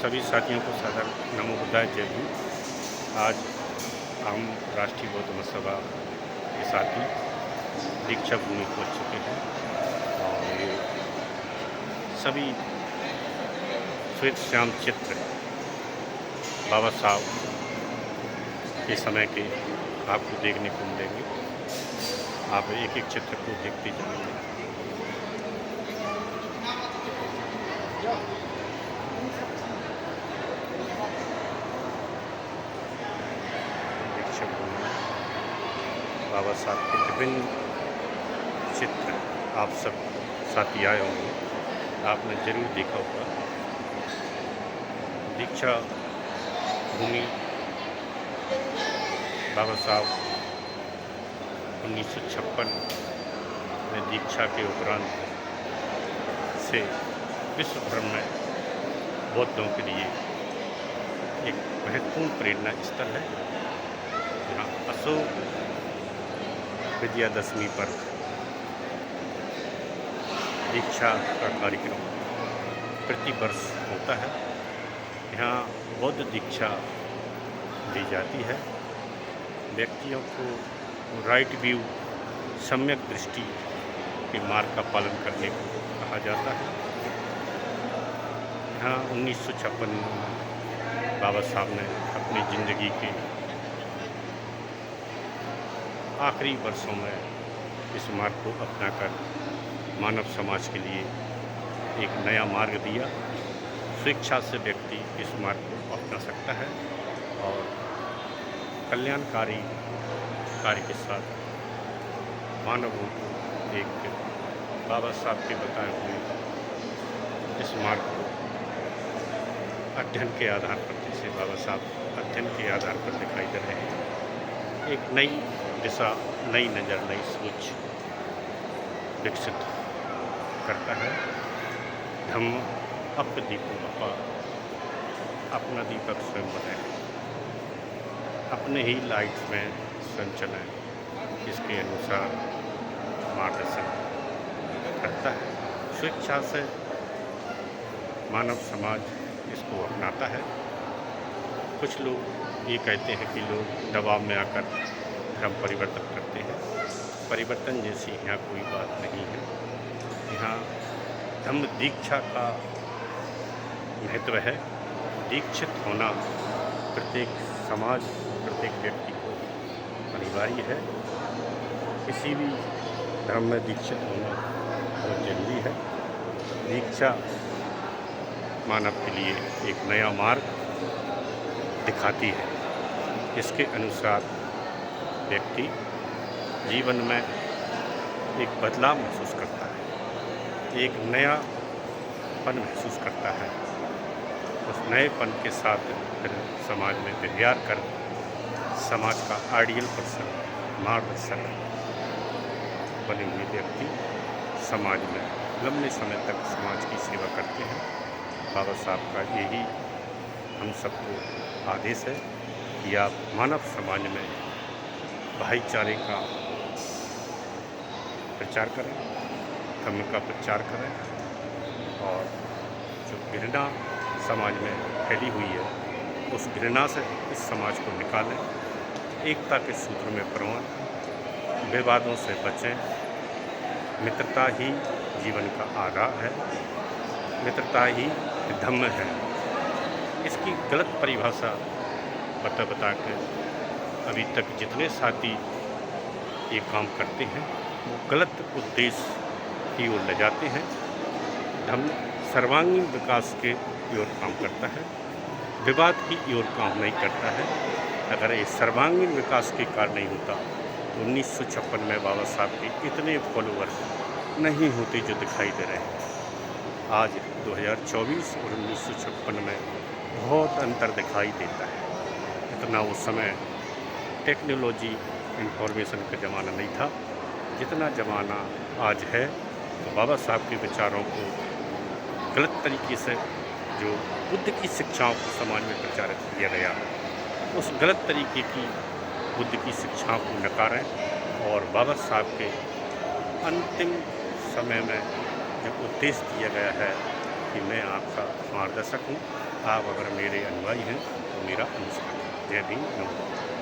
सभी साथियों को सादर नमो बुद्धाय जय हिंद। आज हम राष्ट्रीय बौद्ध महासभा के साथी दीक्षा भूमि पहुँच चुके हैं और ये सभी श्वेत श्याम चित्र बाबा साहब के समय के आपको देखने को मिलेंगे। आप एक एक चित्र को देखते जाएंगे। बाबा साहब के विभिन्न चित्र आप सब साथी आए होंगे, आपने जरूर देखा होगा। दीक्षा भूमि बाबा साहब 1956 में दीक्षा के उपरांत से विश्व भर में बौद्धों के लिए एक महत्वपूर्ण प्रेरणा स्थल है। यहाँ अशोक विजयादशमी पर दीक्षा का कार्यक्रम प्रति वर्ष होता है। यहाँ बौद्ध दीक्षा दी जाती है। व्यक्तियों को राइट व्यू सम्यक दृष्टि के मार्ग का पालन करने को कहा जाता है। यहाँ 1956 में बाबा साहब ने अपनी ज़िंदगी के आखिरी वर्षों में इस मार्ग को अपनाकर मानव समाज के लिए एक नया मार्ग दिया। स्वेच्छा से व्यक्ति इस मार्ग को अपना सकता है और कल्याणकारी कार्य के साथ मानवों को एक बाबा साहब के बताए हुए इस मार्ग को अध्ययन के आधार पर, जैसे बाबा साहब अध्ययन के आधार पर दिखाई दे रहे हैं, एक नई दिशा, नई नज़र, नई सोच विकसित करता है। धम्म अप दीपो अपा, अपना दीपक स्वयं बनाए, अपने ही लाइट में स्वयं चलाएं, इसके अनुसार मार्गदर्शन करता है। स्वेच्छा से मानव समाज इसको अपनाता है। कुछ लोग ये कहते हैं कि लोग दबाव में आकर धर्म परिवर्तन करते हैं। परिवर्तन जैसी यहाँ कोई बात नहीं है। यहाँ धम्म दीक्षा का महत्व है। दीक्षित होना प्रत्येक समाज, प्रत्येक व्यक्ति को अनिवार्य है। किसी भी धर्म में दीक्षित होना बहुत जरूरी है। दीक्षा मानव के लिए एक नया मार्ग दिखाती है। इसके अनुसार व्यक्ति जीवन में एक बदलाव महसूस करता है, एक नयापन महसूस करता है। उस नएपन के साथ फिर समाज में व्यवहार कर समाज का आइडियल पर्सन, मार्गदर्शक बने हुए व्यक्ति समाज में लंबे समय तक समाज की सेवा करते हैं। बाबा साहब का यही हम सबको आदेश है कि आप मानव समाज में भाईचारे का प्रचार करें, धर्म का प्रचार करें और जो घृणा समाज में फैली हुई है उस घृणा से इस समाज को निकालें, एकता के सूत्र में पिरोएं, विवादों से बचें। मित्रता ही जीवन का आधार है, मित्रता ही धम्म है। इसकी गलत परिभाषा बता के अभी तक जितने साथी ये काम करते हैं वो गलत उद्देश्य की ओर ले जाते हैं। धम्म सर्वांगीण विकास के ओर काम करता है, विवाद की ओर काम नहीं करता है। अगर ये सर्वांगीण विकास के कार्य नहीं होता तो 1956 में बाबा साहब के इतने फॉलोअर्स नहीं होते जो दिखाई दे रहे हैं। आज 2024 और 1956 में बहुत अंतर दिखाई देता है। इतना उस समय टेक्नोलॉजी, इंफॉर्मेशन का ज़माना नहीं था जितना ज़माना आज है। तो बाबा साहब के विचारों को गलत तरीके से जो बुद्ध की शिक्षाओं को समाज में प्रचारित किया गया, उस गलत तरीके की बुद्ध की शिक्षाओं को नकारें और बाबा साहब के अंतिम समय में जो उद्देश्य दिया गया है कि मैं आपका मार्गदर्शक हूँ। आप अगर मेरे अनुयायी हैं तो मेरा अनुसरण करें। जय भीम, नमो बुद्धाय।